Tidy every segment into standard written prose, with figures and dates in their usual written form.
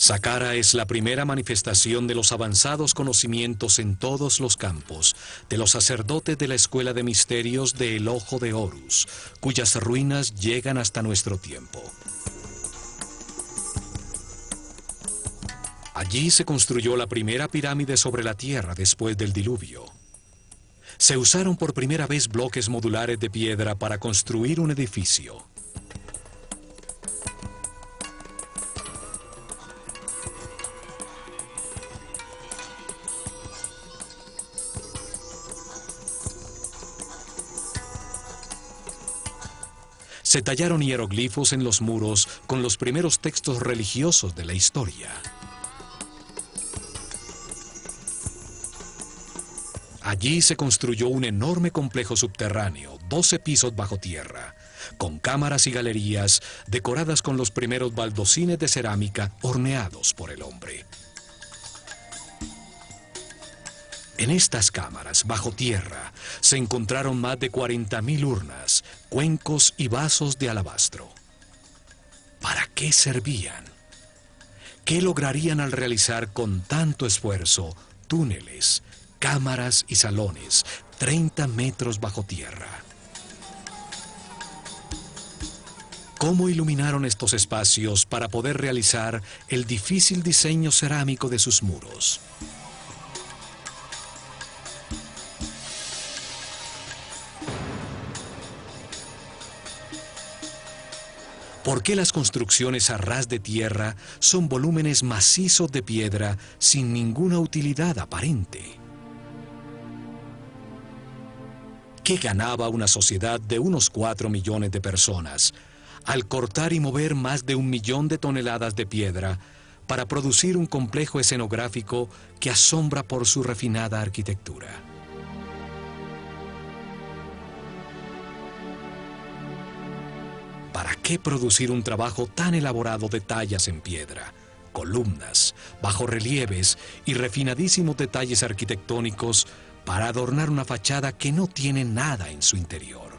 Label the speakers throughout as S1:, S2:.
S1: Saqqara es la primera manifestación de los avanzados conocimientos en todos los campos de los sacerdotes de la Escuela de Misterios de El Ojo de Horus, cuyas ruinas llegan hasta nuestro tiempo. Allí se construyó la primera pirámide sobre la Tierra después del diluvio. Se usaron por primera vez bloques modulares de piedra para construir un edificio. Se tallaron hieroglifos en los muros con los primeros textos religiosos de la historia. Allí se construyó un enorme complejo subterráneo, 12 pisos bajo tierra, con cámaras y galerías decoradas con los primeros baldosines de cerámica horneados por el hombre. En estas cámaras, bajo tierra, se encontraron más de 40.000 urnas, cuencos y vasos de alabastro. ¿Para qué servían? ¿Qué lograrían al realizar con tanto esfuerzo túneles, cámaras y salones, 30 metros bajo tierra? ¿Cómo iluminaron estos espacios para poder realizar el difícil diseño cerámico de sus muros? ¿Por qué las construcciones a ras de tierra son volúmenes macizos de piedra sin ninguna utilidad aparente? ¿Qué ganaba una sociedad de unos 4 millones de personas al cortar y mover más de 1 millón de toneladas de piedra para producir un complejo escenográfico que asombra por su refinada arquitectura? ¿Para qué producir un trabajo tan elaborado de tallas en piedra, columnas, bajorrelieves y refinadísimos detalles arquitectónicos para adornar una fachada que no tiene nada en su interior?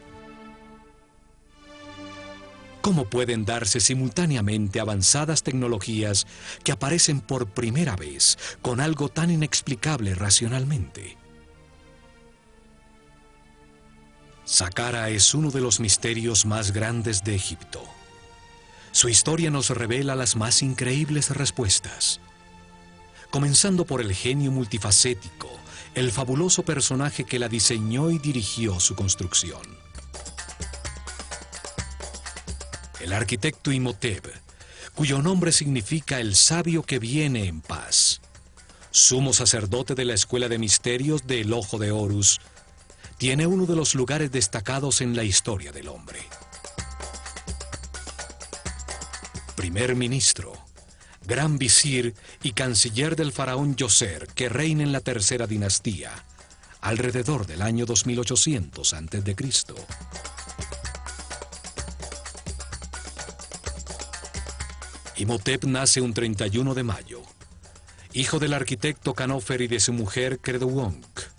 S1: ¿Cómo pueden darse simultáneamente avanzadas tecnologías que aparecen por primera vez con algo tan inexplicable racionalmente? Saqqara es uno de los misterios más grandes de Egipto. Su historia nos revela las más increíbles respuestas. Comenzando por el genio multifacético, el fabuloso personaje que la diseñó y dirigió su construcción. El arquitecto Imhotep, cuyo nombre significa el sabio que viene en paz. Sumo sacerdote de la Escuela de Misterios de El Ojo de Horus, tiene uno de los lugares destacados en la historia del hombre. Primer ministro, gran visir y canciller del faraón Djoser, que reina en la tercera dinastía, alrededor del año 2800 a.C. Imhotep nace un 31 de mayo, hijo del arquitecto Kanofer y de su mujer Kredwonk.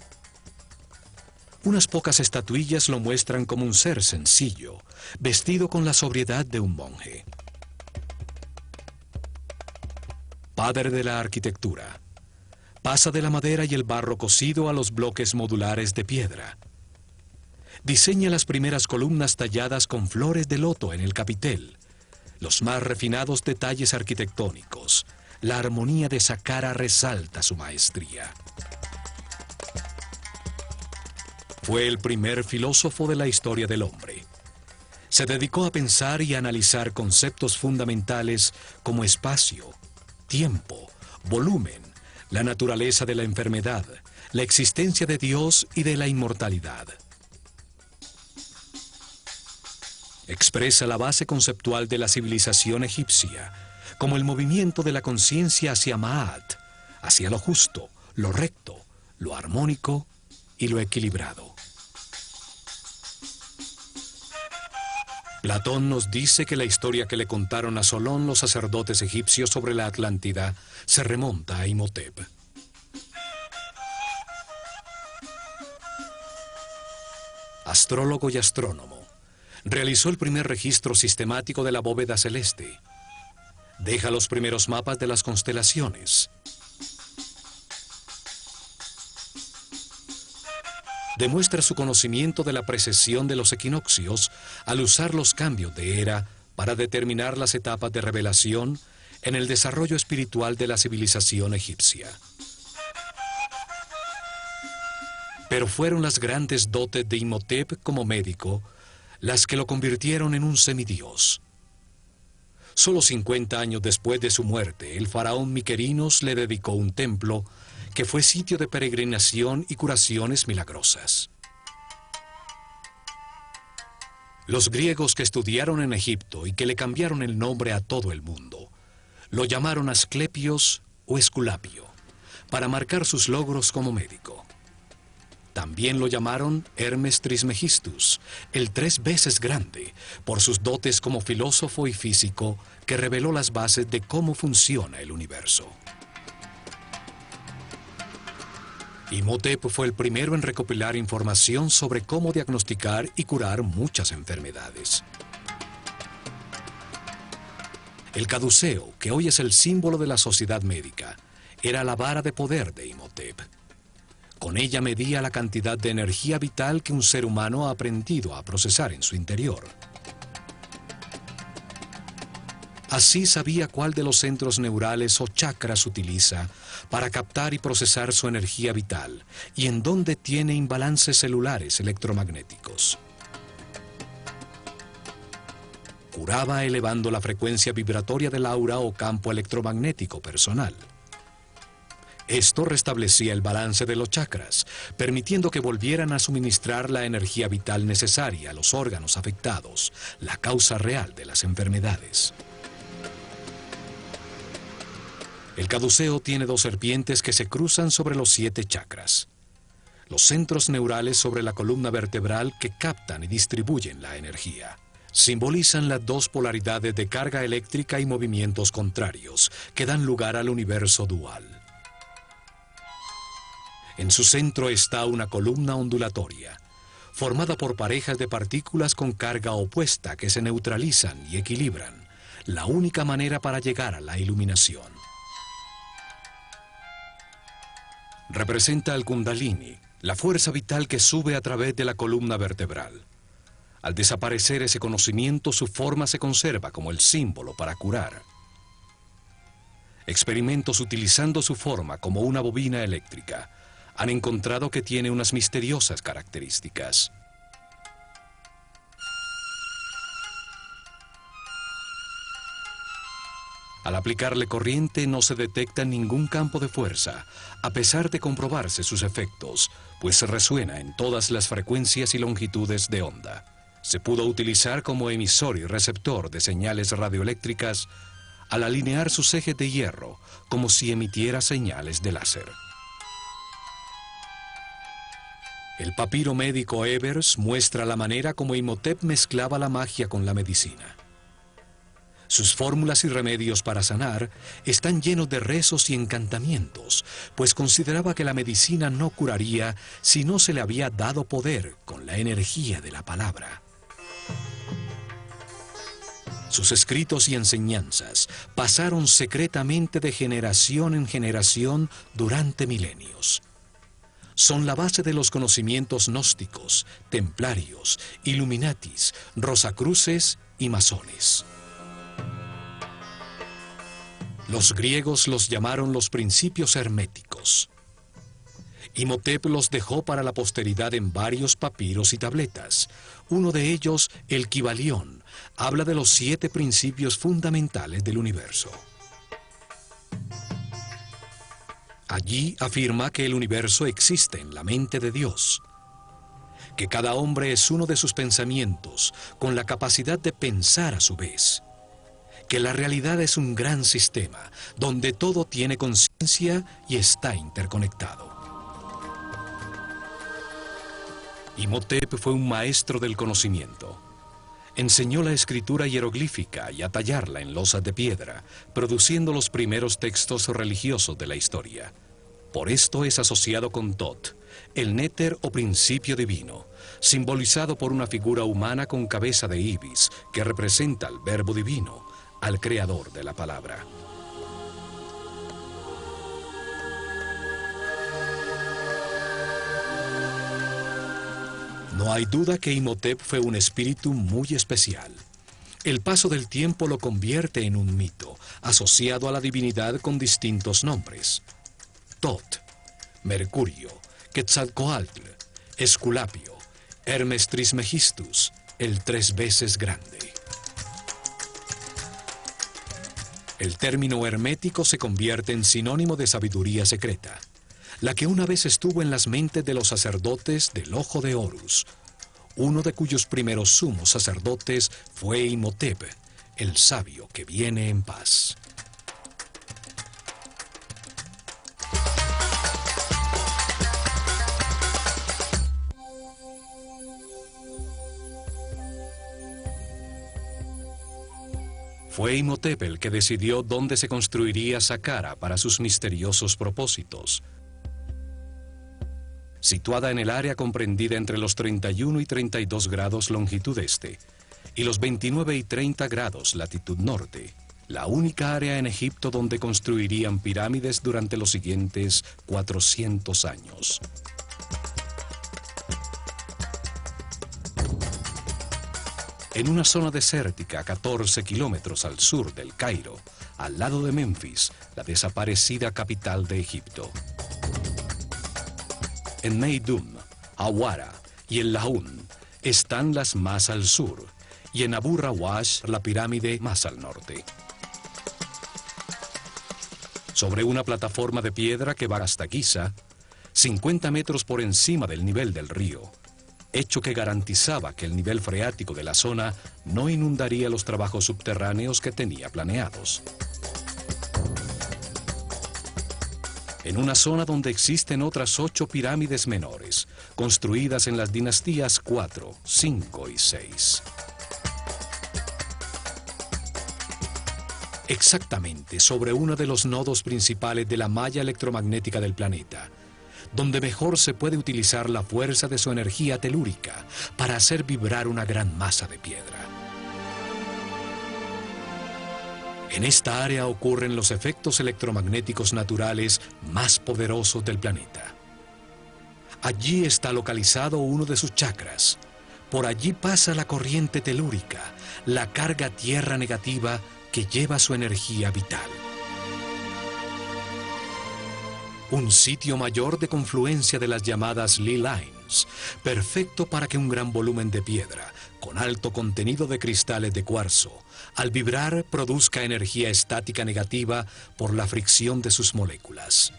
S1: Unas pocas estatuillas lo muestran como un ser sencillo, vestido con la sobriedad de un monje. Padre de la arquitectura, pasa de la madera y el barro cocido a los bloques modulares de piedra. Diseña las primeras columnas talladas con flores de loto en el capitel, los más refinados detalles arquitectónicos. La armonía de Saqqara resalta su maestría. Fue el primer filósofo de la historia del hombre. Se dedicó a pensar y a analizar conceptos fundamentales como espacio, tiempo, volumen, la naturaleza de la enfermedad, la existencia de Dios y de la inmortalidad. Expresa la base conceptual de la civilización egipcia, como el movimiento de la conciencia hacia Ma'at, hacia lo justo, lo recto, lo armónico y lo equilibrado. Platón nos dice que la historia que le contaron a Solón los sacerdotes egipcios sobre la Atlántida se remonta a Imhotep. Astrólogo y astrónomo, realizó el primer registro sistemático de la bóveda celeste. Deja los primeros mapas de las constelaciones. Demuestra su conocimiento de la precesión de los equinoccios al usar los cambios de era para determinar las etapas de revelación en el desarrollo espiritual de la civilización egipcia. Pero fueron las grandes dotes de Imhotep como médico las que lo convirtieron en un semidios. Solo 50 años después de su muerte, el faraón Miquerinos le dedicó un templo que fue sitio de peregrinación y curaciones milagrosas. Los griegos que estudiaron en Egipto y que le cambiaron el nombre a todo el mundo, lo llamaron Asclepios o Esculapio, para marcar sus logros como médico. También lo llamaron Hermes Trismegistus, el 3 veces grande, por sus dotes como filósofo y físico que reveló las bases de cómo funciona el universo. Imhotep fue el primero en recopilar información sobre cómo diagnosticar y curar muchas enfermedades. El caduceo, que hoy es el símbolo de la sociedad médica, era la vara de poder de Imhotep. Con ella medía la cantidad de energía vital que un ser humano ha aprendido a procesar en su interior. Así sabía cuál de los centros neurales o chakras utiliza para captar y procesar su energía vital y en dónde tiene imbalances celulares electromagnéticos. Curaba elevando la frecuencia vibratoria del aura o campo electromagnético personal. Esto restablecía el balance de los chakras, permitiendo que volvieran a suministrar la energía vital necesaria a los órganos afectados, la causa real de las enfermedades. El caduceo tiene 2 serpientes que se cruzan sobre los 7 chakras. Los centros neurales sobre la columna vertebral que captan y distribuyen la energía. Simbolizan las 2 polaridades de carga eléctrica y movimientos contrarios que dan lugar al universo dual. En su centro está una columna ondulatoria, formada por parejas de partículas con carga opuesta que se neutralizan y equilibran, la única manera para llegar a la iluminación. Representa al Kundalini, la fuerza vital que sube a través de la columna vertebral. Al desaparecer ese conocimiento, su forma se conserva como el símbolo para curar. Experimentos utilizando su forma como una bobina eléctrica han encontrado que tiene unas misteriosas características. Al aplicarle corriente no se detecta ningún campo de fuerza, a pesar de comprobarse sus efectos, pues resuena en todas las frecuencias y longitudes de onda. Se pudo utilizar como emisor y receptor de señales radioeléctricas al alinear sus ejes de hierro, como si emitiera señales de láser. El papiro médico Ebers muestra la manera como Imhotep mezclaba la magia con la medicina. Sus fórmulas y remedios para sanar están llenos de rezos y encantamientos, pues consideraba que la medicina no curaría si no se le había dado poder con la energía de la palabra. Sus escritos y enseñanzas pasaron secretamente de generación en generación durante milenios. Son la base de los conocimientos gnósticos, templarios, illuminatis, rosacruces y masones. Los griegos los llamaron los principios herméticos. Imhotep los dejó para la posteridad en varios papiros y tabletas. Uno de ellos, el Kybalión, habla de los 7 principios fundamentales del universo. Allí afirma que el universo existe en la mente de Dios, que cada hombre es uno de sus pensamientos, con la capacidad de pensar a su vez, que la realidad es un gran sistema, donde todo tiene conciencia y está interconectado. Imhotep fue un maestro del conocimiento. Enseñó la escritura hieroglífica y a tallarla en losas de piedra, produciendo los primeros textos religiosos de la historia. Por esto es asociado con Tot, el néter o principio divino, simbolizado por una figura humana con cabeza de ibis, que representa al verbo divino, al creador de la palabra. No hay duda que Imhotep fue un espíritu muy especial. El paso del tiempo lo convierte en un mito, asociado a la divinidad con distintos nombres. Tot, Mercurio, Quetzalcóatl, Esculapio, Hermes Trismegistus, el 3 veces grande. El término hermético se convierte en sinónimo de sabiduría secreta, la que una vez estuvo en las mentes de los sacerdotes del Ojo de Horus, uno de cuyos primeros sumos sacerdotes fue Imhotep, el sabio que viene en paz. Fue Imhotep el que decidió dónde se construiría Saqqara para sus misteriosos propósitos. Situada en el área comprendida entre los 31 y 32 grados longitud este y los 29 y 30 grados latitud norte, la única área en Egipto donde construirían pirámides durante los siguientes 400 años. En una zona desértica a 14 kilómetros al sur del Cairo, al lado de Memphis, la desaparecida capital de Egipto. En Meidum, Awara y el Laún están las más al sur, y en Abu Rawash la pirámide más al norte. Sobre una plataforma de piedra que va hasta Giza, 50 metros por encima del nivel del río, hecho que garantizaba que el nivel freático de la zona no inundaría los trabajos subterráneos que tenía planeados. En una zona donde existen otras 8 pirámides menores, construidas en las dinastías 4, 5 y 6. Exactamente sobre uno de los nodos principales de la malla electromagnética del planeta, donde mejor se puede utilizar la fuerza de su energía telúrica para hacer vibrar una gran masa de piedra. En esta área ocurren los efectos electromagnéticos naturales más poderosos del planeta. Allí está localizado uno de sus chakras. Por allí pasa la corriente telúrica, la carga tierra negativa que lleva su energía vital. Un sitio mayor de confluencia de las llamadas Lee Lines, perfecto para que un gran volumen de piedra, con alto contenido de cristales de cuarzo, al vibrar produzca energía estática negativa por la fricción de sus moléculas.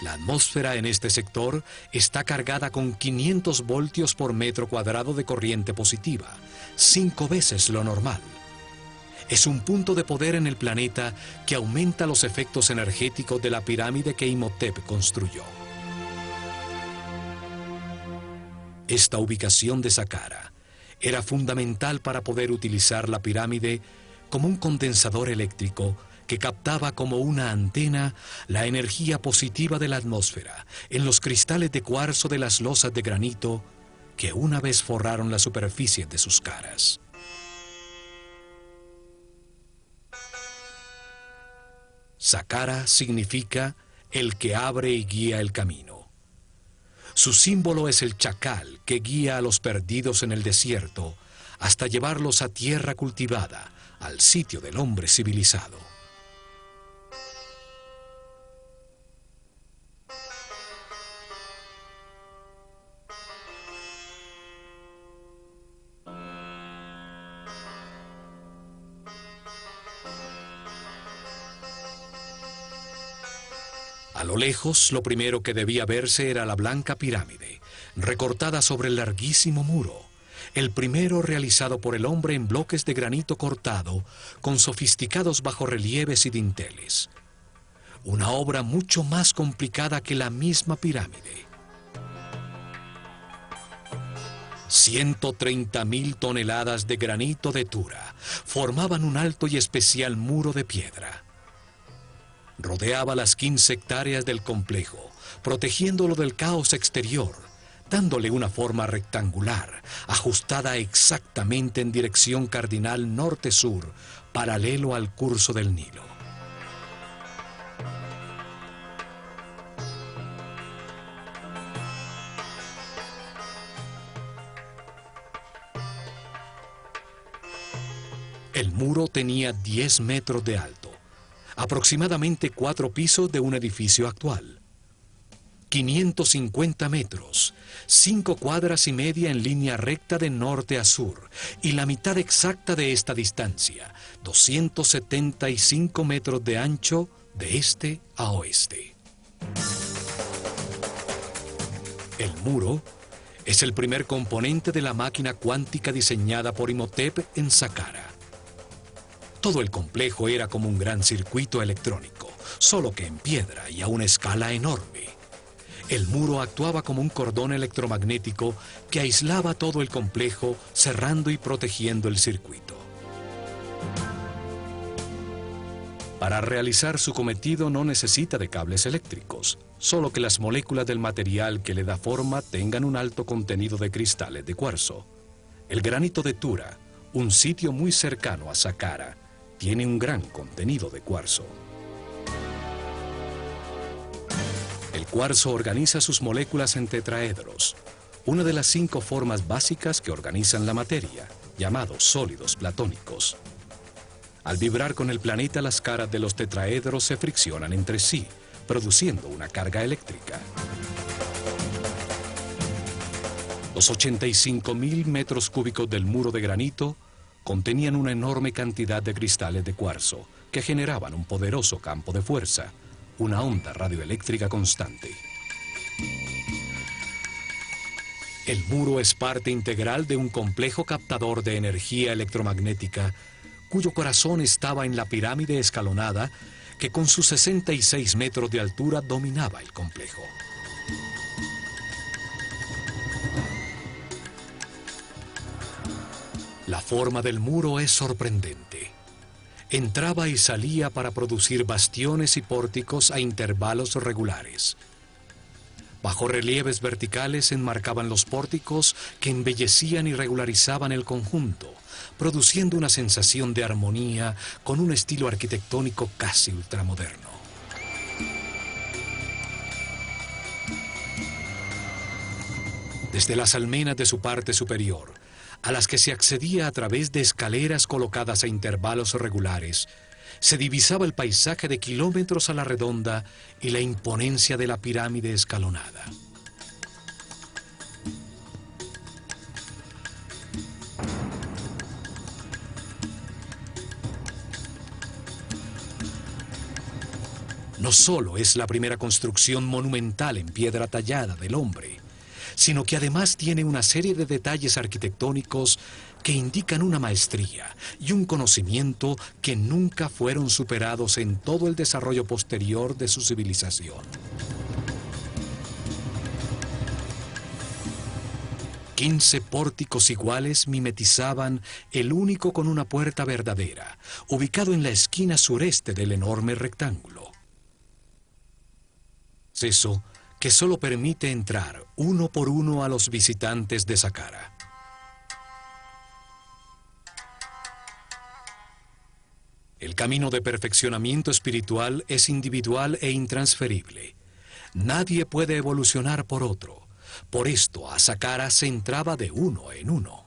S1: La atmósfera en este sector está cargada con 500 voltios por metro cuadrado de corriente positiva, 5 veces lo normal. Es un punto de poder en el planeta que aumenta los efectos energéticos de la pirámide que Imhotep construyó. Esta ubicación de Saqqara era fundamental para poder utilizar la pirámide como un condensador eléctrico que captaba como una antena la energía positiva de la atmósfera en los cristales de cuarzo de las losas de granito que una vez forraron la superficie de sus caras. Saqqara significa el que abre y guía el camino. Su símbolo es el chacal que guía a los perdidos en el desierto hasta llevarlos a tierra cultivada, al sitio del hombre civilizado. A lo lejos, lo primero que debía verse era la blanca pirámide, recortada sobre el larguísimo muro, el primero realizado por el hombre en bloques de granito cortado, con sofisticados bajorrelieves y dinteles. Una obra mucho más complicada que la misma pirámide. 130.000 toneladas de granito de Tura formaban un alto y especial muro de piedra. Rodeaba las 15 hectáreas del complejo, protegiéndolo del caos exterior, dándole una forma rectangular, ajustada exactamente en dirección cardinal norte-sur, paralelo al curso del Nilo. El muro tenía 10 metros de alto, aproximadamente 4 pisos de un edificio actual. 550 metros, 5 cuadras y media en línea recta de norte a sur, y la mitad exacta de esta distancia, 275 metros de ancho de este a oeste. El muro es el primer componente de la máquina cuántica diseñada por Imhotep en Saqqara. Todo el complejo era como un gran circuito electrónico, solo que en piedra y a una escala enorme. El muro actuaba como un cordón electromagnético que aislaba todo el complejo, cerrando y protegiendo el circuito. Para realizar su cometido no necesita de cables eléctricos, solo que las moléculas del material que le da forma tengan un alto contenido de cristales de cuarzo. El granito de Tura, un sitio muy cercano a Saqqara, tiene un gran contenido de cuarzo. El cuarzo organiza sus moléculas en tetraedros, una de las 5 formas básicas que organizan la materia, llamados sólidos platónicos. Al vibrar con el planeta, las caras de los tetraedros se friccionan entre sí, produciendo una carga eléctrica. Los 85.000 metros cúbicos del muro de granito contenían una enorme cantidad de cristales de cuarzo que generaban un poderoso campo de fuerza, una onda radioeléctrica constante. El muro es parte integral de un complejo captador de energía electromagnética cuyo corazón estaba en la pirámide escalonada que con sus 66 metros de altura dominaba el complejo. La forma del muro es sorprendente. Entraba y salía para producir bastiones y pórticos a intervalos regulares. Bajorrelieves verticales enmarcaban los pórticos que embellecían y regularizaban el conjunto, produciendo una sensación de armonía con un estilo arquitectónico casi ultramoderno. Desde las almenas de su parte superior, a las que se accedía a través de escaleras colocadas a intervalos regulares, se divisaba el paisaje de kilómetros a la redonda y la imponencia de la pirámide escalonada. No solo es la primera construcción monumental en piedra tallada del hombre, sino que además tiene una serie de detalles arquitectónicos que indican una maestría y un conocimiento que nunca fueron superados en todo el desarrollo posterior de su civilización. 15 pórticos iguales mimetizaban el único con una puerta verdadera, ubicado en la esquina sureste del enorme rectángulo. Acceso que solo permite entrar uno por uno a los visitantes de Saqqara. El camino de perfeccionamiento espiritual es individual e intransferible. Nadie puede evolucionar por otro. Por esto, a Saqqara se entraba de uno en uno.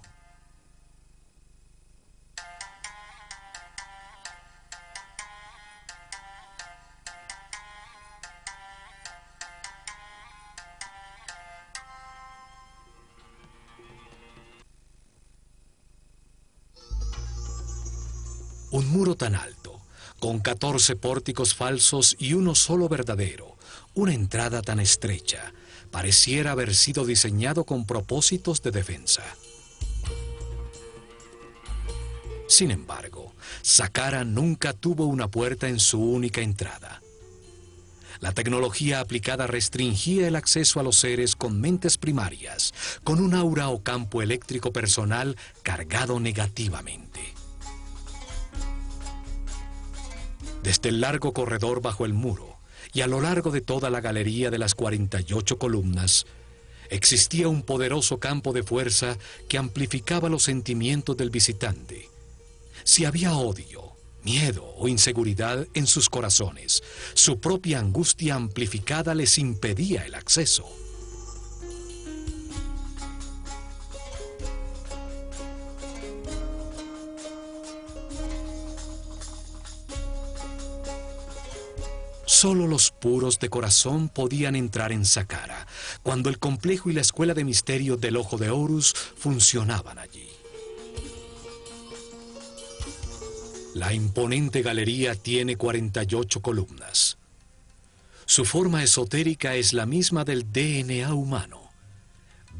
S1: Un muro tan alto, con 14 pórticos falsos y uno solo verdadero, una entrada tan estrecha, pareciera haber sido diseñado con propósitos de defensa. Sin embargo, Saqqara nunca tuvo una puerta en su única entrada. La tecnología aplicada restringía el acceso a los seres con mentes primarias, con un aura o campo eléctrico personal cargado negativamente. Desde el largo corredor bajo el muro y a lo largo de toda la galería de las 48 columnas, Existía un poderoso campo de fuerza que amplificaba los sentimientos del visitante. Si había odio, miedo o inseguridad en sus corazones, su propia angustia amplificada les impedía el acceso. Solo los puros de corazón podían entrar en Saqqara, cuando el complejo y la escuela de misterios del Ojo de Horus funcionaban allí. La imponente galería tiene 48 columnas. Su forma esotérica es la misma del DNA humano.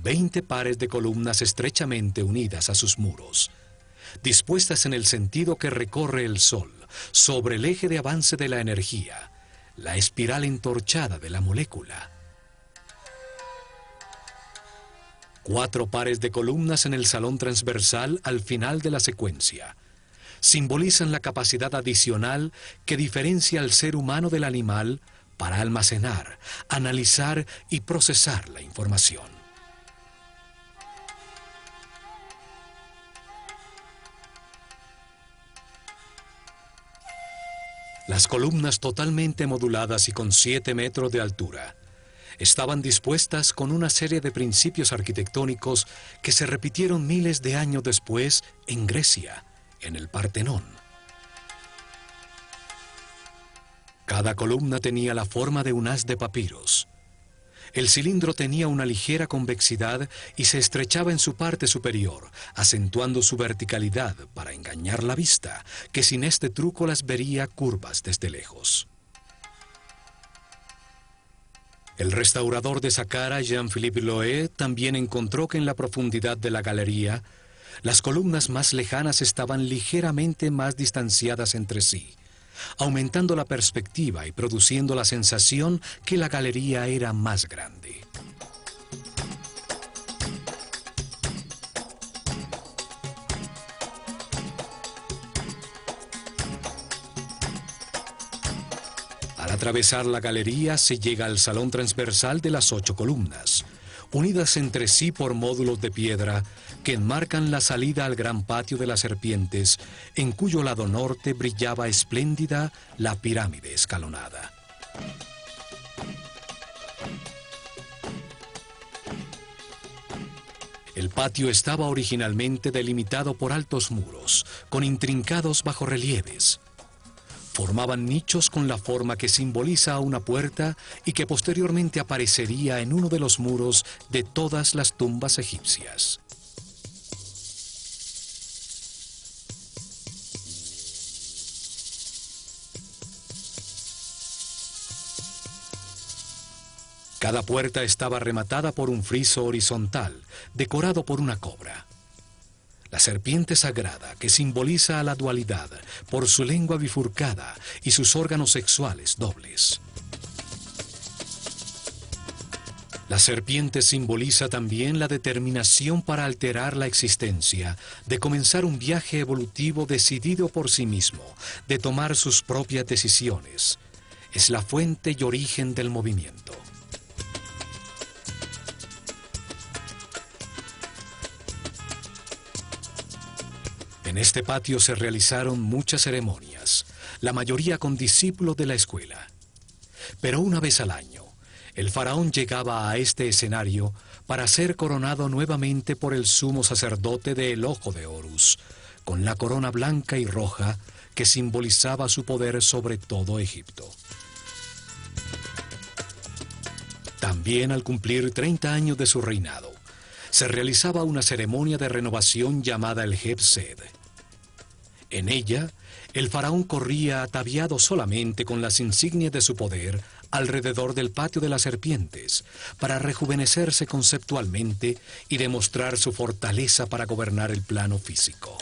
S1: 20 pares de columnas estrechamente unidas a sus muros, dispuestas en el sentido que recorre el Sol, sobre el eje de avance de la energía, la espiral entorchada de la molécula. 4 pares de columnas en el salón transversal al final de la secuencia simbolizan la capacidad adicional que diferencia al ser humano del animal para almacenar, analizar y procesar la información. Las columnas totalmente moduladas y con 7 metros de altura estaban dispuestas con una serie de principios arquitectónicos que se repitieron miles de años después en Grecia, en el Partenón. Cada columna tenía la forma de un haz de papiros. El cilindro tenía una ligera convexidad y se estrechaba en su parte superior, acentuando su verticalidad para engañar la vista, que sin este truco las vería curvas desde lejos. El restaurador de Saqqara, Jean-Philippe Loé, también encontró que en la profundidad de la galería, las columnas más lejanas estaban ligeramente más distanciadas entre sí, aumentando la perspectiva y produciendo la sensación que la galería era más grande. Al atravesar la galería se llega al salón transversal de las 8 columnas, unidas entre sí por módulos de piedra que enmarcan la salida al gran patio de las serpientes, en cuyo lado norte brillaba espléndida la pirámide escalonada. El patio estaba originalmente delimitado por altos muros, con intrincados bajorrelieves. Formaban nichos con la forma que simboliza a una puerta y que posteriormente aparecería en uno de los muros de todas las tumbas egipcias. Cada puerta estaba rematada por un friso horizontal, decorado por una cobra. La serpiente sagrada, que simboliza a la dualidad por su lengua bifurcada y sus órganos sexuales dobles. La serpiente simboliza también la determinación para alterar la existencia, de comenzar un viaje evolutivo decidido por sí mismo, de tomar sus propias decisiones. Es la fuente y origen del movimiento. En este patio se realizaron muchas ceremonias, la mayoría con discípulos de la escuela. Pero una vez al año, el faraón llegaba a este escenario para ser coronado nuevamente por el sumo sacerdote del Ojo de Horus, con la corona blanca y roja que simbolizaba su poder sobre todo Egipto. También al cumplir 30 años de su reinado, se realizaba una ceremonia de renovación llamada el Heb-Sed. En ella, el faraón corría ataviado solamente con las insignias de su poder alrededor del patio de las serpientes, para rejuvenecerse conceptualmente y demostrar su fortaleza para gobernar el plano físico.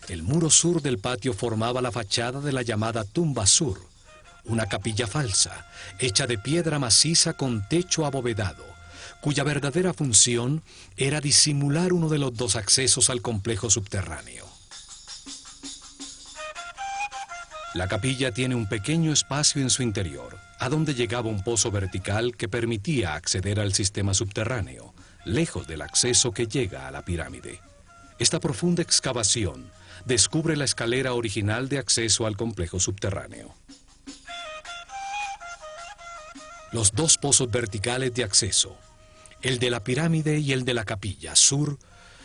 S1: El muro sur del patio formaba la fachada de la llamada Tumba Sur, una capilla falsa, hecha de piedra maciza con techo abovedado, cuya verdadera función era disimular uno de los 2 accesos al complejo subterráneo. La capilla tiene un pequeño espacio en su interior, a donde llegaba un pozo vertical que permitía acceder al sistema subterráneo, lejos del acceso que llega a la pirámide. Esta profunda excavación descubre la escalera original de acceso al complejo subterráneo. Los dos pozos verticales de acceso, el de la pirámide y el de la capilla sur,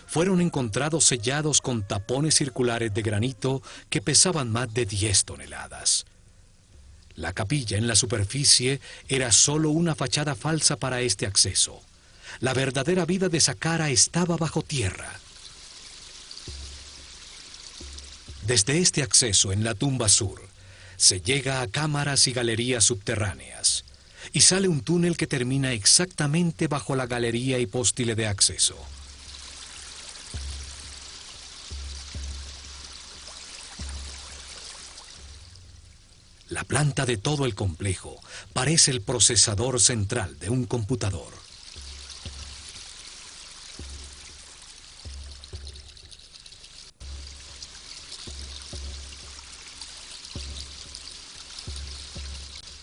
S1: fueron encontrados sellados con tapones circulares de granito que pesaban más de 10 toneladas. La capilla en la superficie era solo una fachada falsa para este acceso. La verdadera vida de Saqqara estaba bajo tierra. Desde este acceso en la tumba sur, se llega a cámaras y galerías subterráneas, y sale un túnel que termina exactamente bajo la galería y póstile de acceso. La planta de todo el complejo parece el procesador central de un computador.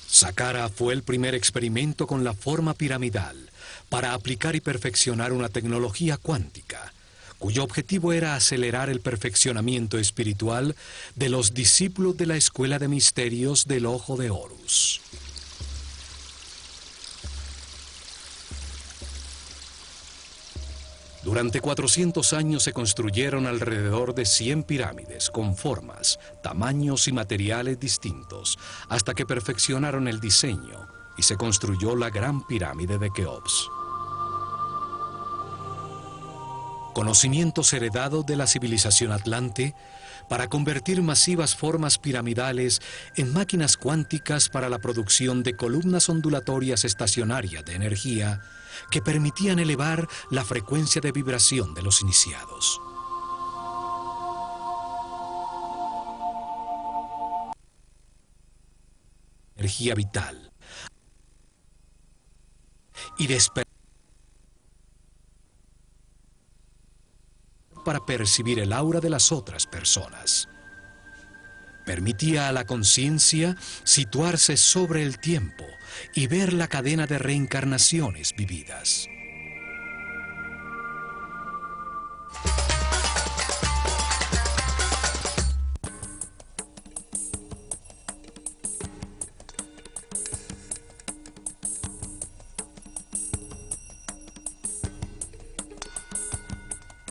S1: Saqqara fue el primer experimento con la forma piramidal para aplicar y perfeccionar una tecnología cuántica, cuyo objetivo era acelerar el perfeccionamiento espiritual de los discípulos de la Escuela de Misterios del Ojo de Horus. Durante 400 años se construyeron alrededor de 100 pirámides con formas, tamaños y materiales distintos, hasta que perfeccionaron el diseño y se construyó la Gran Pirámide de Keops. Conocimientos heredados de la civilización atlante para convertir masivas formas piramidales en máquinas cuánticas para la producción de columnas ondulatorias estacionarias de energía que permitían elevar la frecuencia de vibración de los iniciados. Energía vital y para percibir el aura de las otras personas. Permitía a la conciencia situarse sobre el tiempo y ver la cadena de reencarnaciones vividas.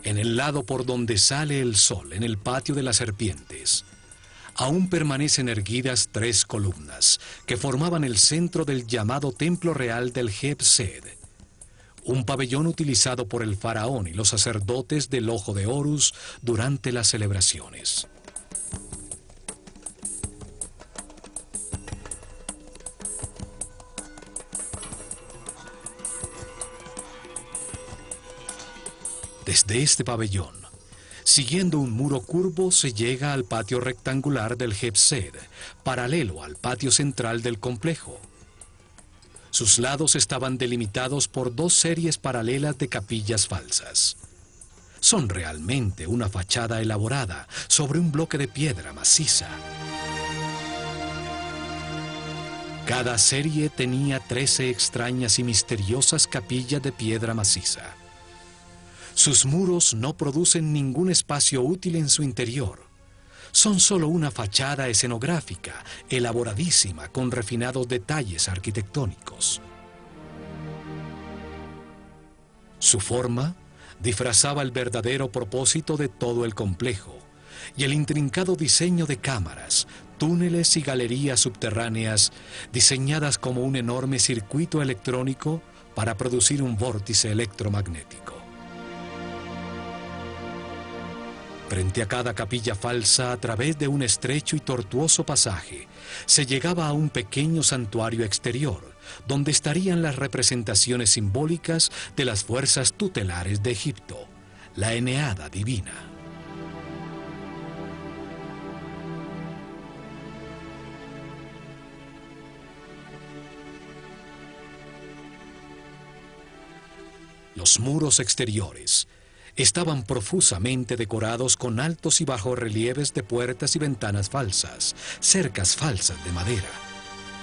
S1: En el lado por donde sale el sol, en el patio de las serpientes, aún permanecen erguidas 3 columnas que formaban el centro del llamado Templo Real del Heb-Sed, un pabellón utilizado por el faraón y los sacerdotes del Ojo de Horus durante las celebraciones. Desde este pabellón, siguiendo un muro curvo, se llega al patio rectangular del Heb-Sed, paralelo al patio central del complejo. Sus lados estaban delimitados por 2 series paralelas de capillas falsas. Son realmente una fachada elaborada sobre un bloque de piedra maciza. Cada serie tenía 13 extrañas y misteriosas capillas de piedra maciza. Sus muros no producen ningún espacio útil en su interior. Son solo una fachada escenográfica, elaboradísima con refinados detalles arquitectónicos. Su forma disfrazaba el verdadero propósito de todo el complejo y el intrincado diseño de cámaras, túneles y galerías subterráneas diseñadas como un enorme circuito electrónico para producir un vórtice electromagnético. Frente a cada capilla falsa, a través de un estrecho y tortuoso pasaje, se llegaba a un pequeño santuario exterior, donde estarían las representaciones simbólicas de las fuerzas tutelares de Egipto, la Eneada divina. Los muros exteriores estaban profusamente decorados con altos y bajos relieves de puertas y ventanas falsas, cercas falsas de madera.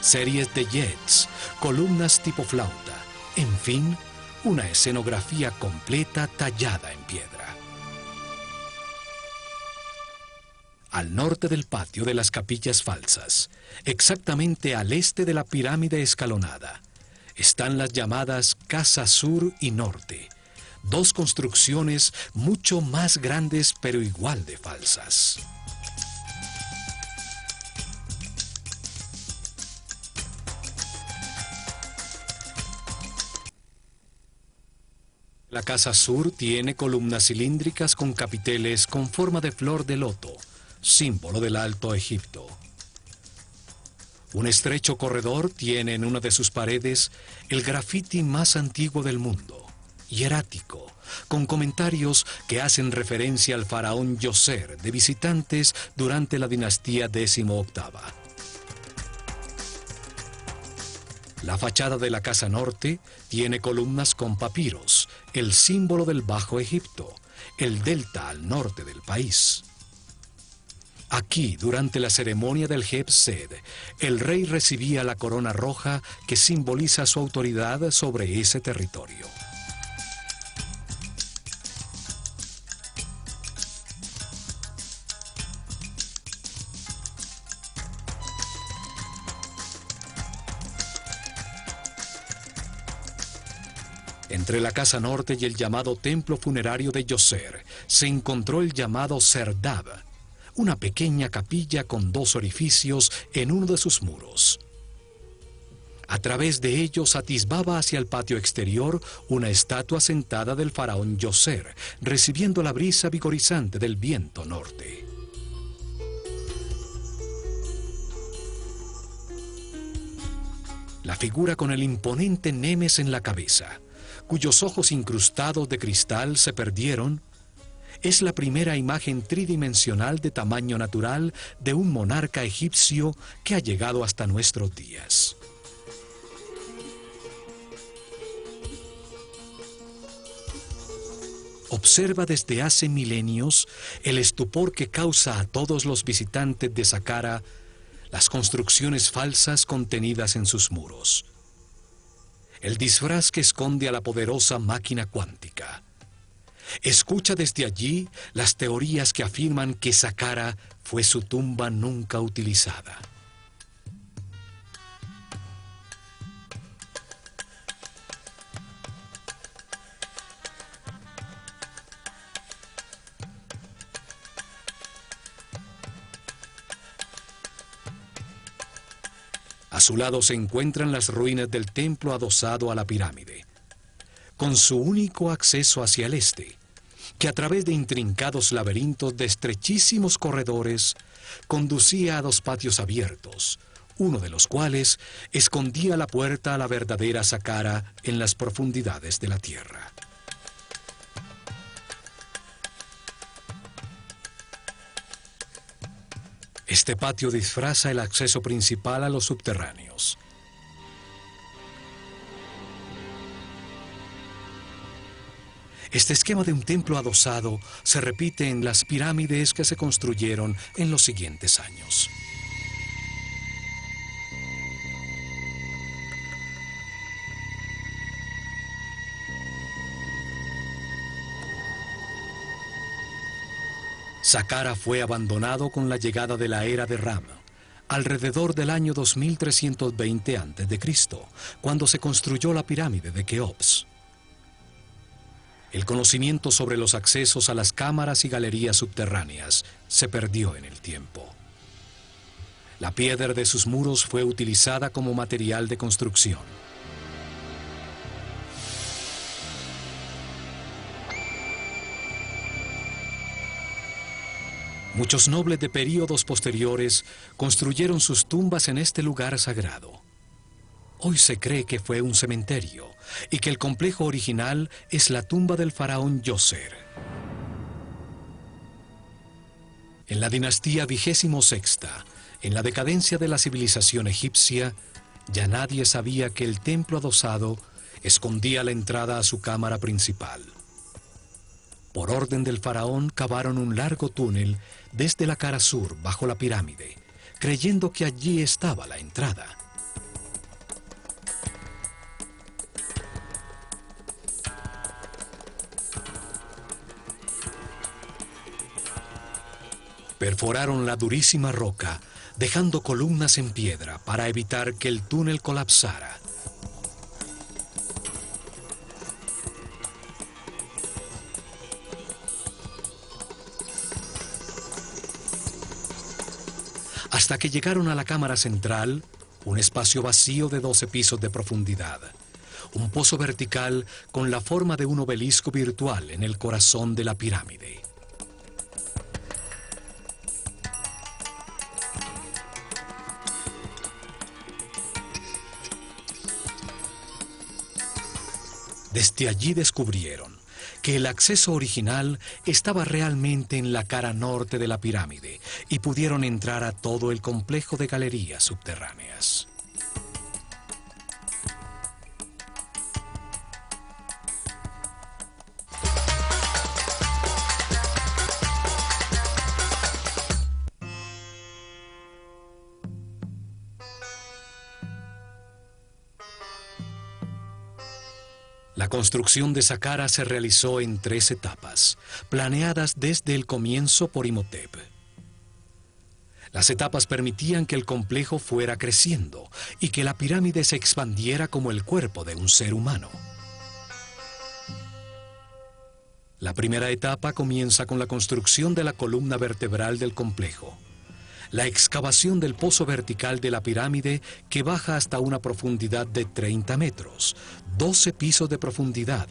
S1: series de jets, columnas tipo flauta, en fin, una escenografía completa tallada en piedra. Al norte del patio de las capillas falsas, exactamente al este de la pirámide escalonada, están las llamadas Casa Sur y Norte, dos construcciones mucho más grandes pero igual de falsas. La Casa Sur tiene columnas cilíndricas con capiteles con forma de flor de loto, símbolo del Alto Egipto. Un estrecho corredor tiene en una de sus paredes el grafiti más antiguo del mundo, hierático, con comentarios que hacen referencia al faraón Djoser de visitantes durante la dinastía XVIII. La fachada de la Casa Norte tiene columnas con papiros, el símbolo del Bajo Egipto, el delta al norte del país. Aquí, durante la ceremonia del Heb-Sed, el rey recibía la corona roja que simboliza su autoridad sobre ese territorio. Entre la Casa Norte y el llamado templo funerario de Djoser se encontró el llamado Serdab, una pequeña capilla con dos orificios en uno de sus muros. A través de ellos atisbaba hacia el patio exterior una estatua sentada del faraón Djoser, recibiendo la brisa vigorizante del viento norte. La figura con el imponente Nemes en la cabeza, cuyos ojos incrustados de cristal se perdieron, es la primera imagen tridimensional de tamaño natural de un monarca egipcio que ha llegado hasta nuestros días. Observa desde hace milenios el estupor que causa a todos los visitantes de Saqqara las construcciones falsas contenidas en sus muros. El disfraz que esconde a la poderosa máquina cuántica. Escucha desde allí las teorías que afirman que Saqqara fue su tumba nunca utilizada. A su lado se encuentran las ruinas del templo adosado a la pirámide, con su único acceso hacia el este, que a través de intrincados laberintos de estrechísimos corredores conducía a dos patios abiertos, uno de los cuales escondía la puerta a la verdadera Saqqara en las profundidades de la tierra. Este patio disfraza el acceso principal a los subterráneos. Este esquema de un templo adosado se repite en las pirámides que se construyeron en los siguientes años. Saqqara fue abandonado con la llegada de la era de Ram, alrededor del año 2320 a.C., cuando se construyó la pirámide de Keops. El conocimiento sobre los accesos a las cámaras y galerías subterráneas se perdió en el tiempo. La piedra de sus muros fue utilizada como material de construcción. Muchos nobles de períodos posteriores construyeron sus tumbas en este lugar sagrado. Hoy se cree que fue un cementerio y que el complejo original es la tumba del faraón Djoser. En la dinastía XXVI, en la decadencia de la civilización egipcia, ya nadie sabía que el templo adosado escondía la entrada a su cámara principal. Por orden del faraón cavaron un largo túnel desde la cara sur bajo la pirámide, creyendo que allí estaba la entrada. Perforaron la durísima roca, dejando columnas en piedra para evitar que el túnel colapsara. Hasta que llegaron a la cámara central, un espacio vacío de 12 pisos de profundidad. Un pozo vertical con la forma de un obelisco virtual en el corazón de la pirámide. Desde allí descubrieron que el acceso original estaba realmente en la cara norte de la pirámide y pudieron entrar a todo el complejo de galerías subterráneas. La construcción de Saqqara se realizó en 3 etapas, planeadas desde el comienzo por Imhotep. Las etapas permitían que el complejo fuera creciendo y que la pirámide se expandiera como el cuerpo de un ser humano. La primera etapa comienza con la construcción de la columna vertebral del complejo. La excavación del pozo vertical de la pirámide que baja hasta una profundidad de 30 metros, 12 pisos de profundidad,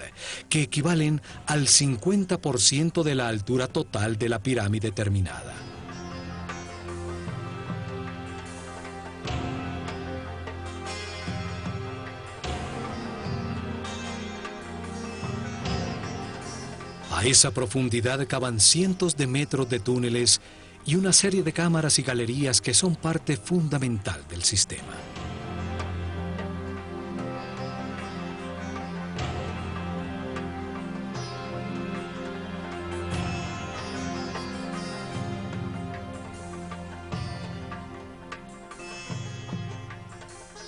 S1: que equivalen al 50% de la altura total de la pirámide terminada. A esa profundidad cavan cientos de metros de túneles y una serie de cámaras y galerías que son parte fundamental del sistema.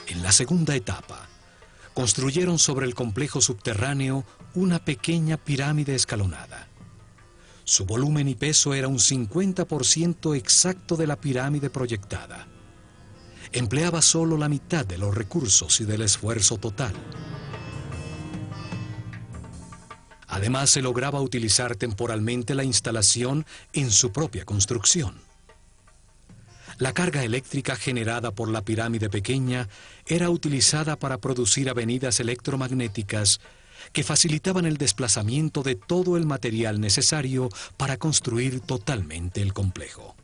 S1: En la segunda etapa, construyeron sobre el complejo subterráneo una pequeña pirámide escalonada. Su volumen y peso era un 50% exacto de la pirámide proyectada. Empleaba solo la mitad de los recursos y del esfuerzo total. Además, se lograba utilizar temporalmente la instalación en su propia construcción. La carga eléctrica generada por la pirámide pequeña era utilizada para producir avenidas electromagnéticas que facilitaban el desplazamiento de todo el material necesario para construir totalmente el complejo.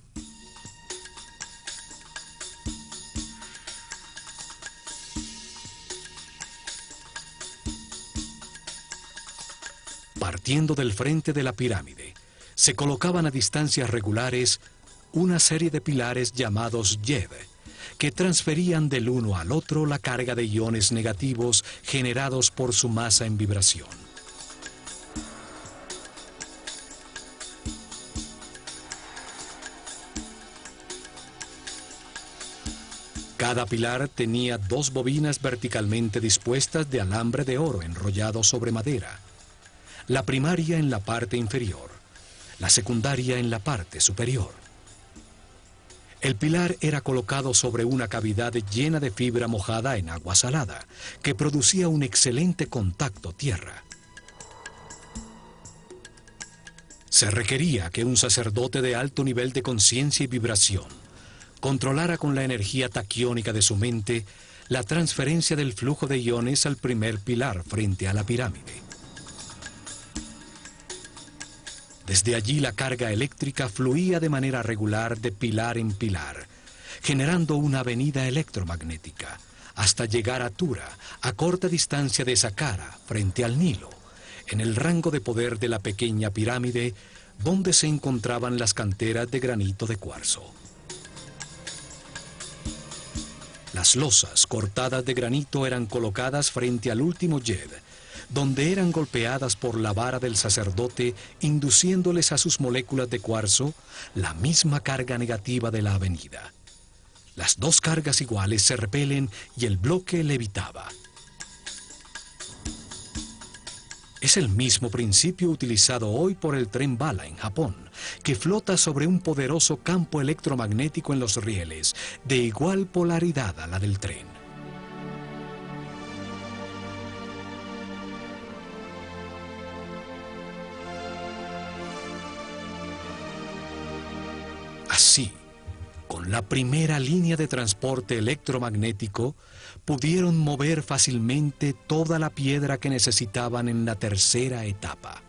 S1: Partiendo del frente de la pirámide, se colocaban a distancias regulares una serie de pilares llamados yed, que transferían del uno al otro la carga de iones negativos generados por su masa en vibración. Cada pilar tenía 2 bobinas verticalmente dispuestas de alambre de oro enrollado sobre madera, la primaria en la parte inferior, la secundaria en la parte superior. El pilar era colocado sobre una cavidad llena de fibra mojada en agua salada, que producía un excelente contacto tierra. Se requería que un sacerdote de alto nivel de conciencia y vibración controlara con la energía taquiónica de su mente la transferencia del flujo de iones al primer pilar frente a la pirámide. Desde allí la carga eléctrica fluía de manera regular de pilar en pilar, generando una avenida electromagnética, hasta llegar a Tura, a corta distancia de Saqqara, frente al Nilo, en el rango de poder de la pequeña pirámide, donde se encontraban las canteras de granito de cuarzo. Las losas cortadas de granito eran colocadas frente al último yed, donde eran golpeadas por la vara del sacerdote, induciéndoles a sus moléculas de cuarzo la misma carga negativa de la avenida. Las 2 cargas iguales se repelen y el bloque levitaba. Es el mismo principio utilizado hoy por el tren bala en Japón, que flota sobre un poderoso campo electromagnético en los rieles, de igual polaridad a la del tren. Así, con la primera línea de transporte electromagnético, pudieron mover fácilmente toda la piedra que necesitaban en la tercera etapa.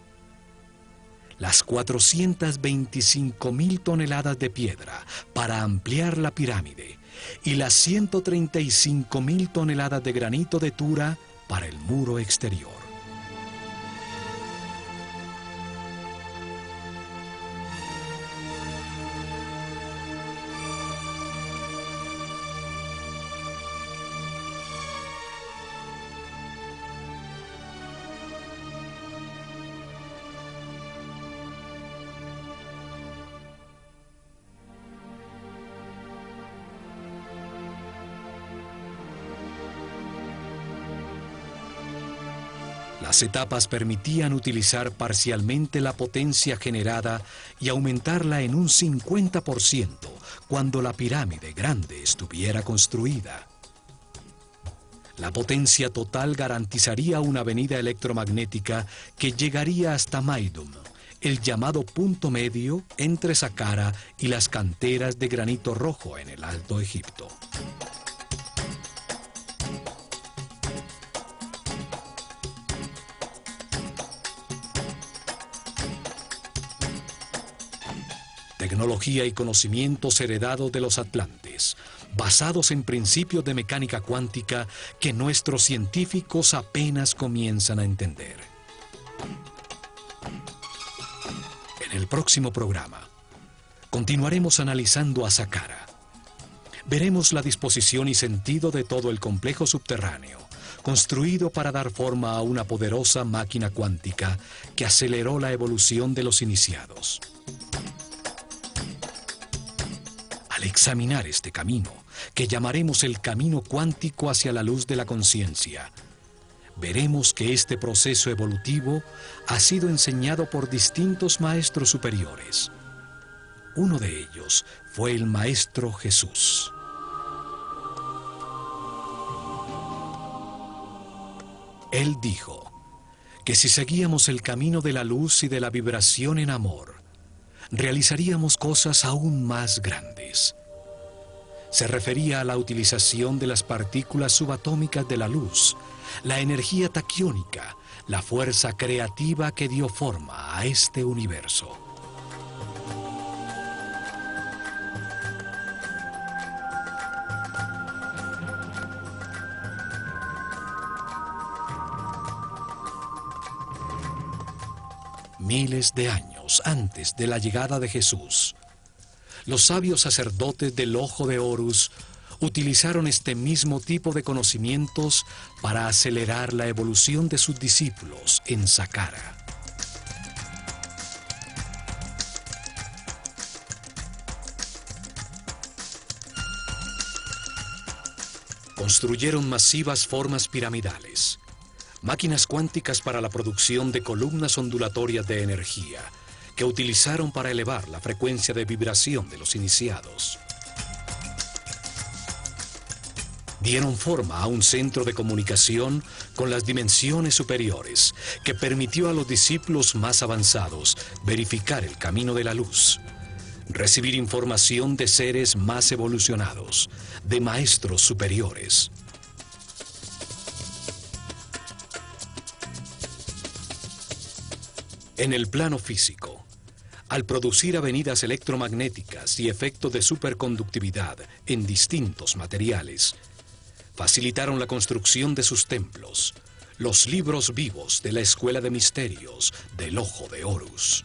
S1: Las 425.000 toneladas de piedra para ampliar la pirámide y las 135.000 toneladas de granito de Tura para el muro exterior. Las etapas permitían utilizar parcialmente la potencia generada y aumentarla en un 50% cuando la pirámide grande estuviera construida. La potencia total garantizaría una avenida electromagnética que llegaría hasta Maidum, el llamado punto medio entre Saqqara y las canteras de granito rojo en el Alto Egipto. Tecnología y conocimientos heredados de los atlantes, basados en principios de mecánica cuántica que nuestros científicos apenas comienzan a entender. En el próximo programa, continuaremos analizando a Saqqara. Veremos la disposición y sentido de todo el complejo subterráneo, construido para dar forma a una poderosa máquina cuántica que aceleró la evolución de los iniciados. Al examinar este camino, que llamaremos el camino cuántico hacia la luz de la conciencia, veremos que este proceso evolutivo ha sido enseñado por distintos maestros superiores. Uno de ellos fue el Maestro Jesús. Él dijo que si seguíamos el camino de la luz y de la vibración en amor, realizaríamos cosas aún más grandes. Se refería a la utilización de las partículas subatómicas de la luz, la energía taquiónica, la fuerza creativa que dio forma a este universo. Miles de años antes de la llegada de Jesús, los sabios sacerdotes del Ojo de Horus utilizaron este mismo tipo de conocimientos para acelerar la evolución de sus discípulos en Saqqara. Construyeron masivas formas piramidales, máquinas cuánticas para la producción de columnas ondulatorias de energía, que utilizaron para elevar la frecuencia de vibración de los iniciados. Dieron forma a un centro de comunicación con las dimensiones superiores, que permitió a los discípulos más avanzados verificar el camino de la luz, recibir información de seres más evolucionados, de maestros superiores. En el plano físico, al producir avenidas electromagnéticas y efectos de superconductividad en distintos materiales, facilitaron la construcción de sus templos, los libros vivos de la Escuela de Misterios del Ojo de Horus.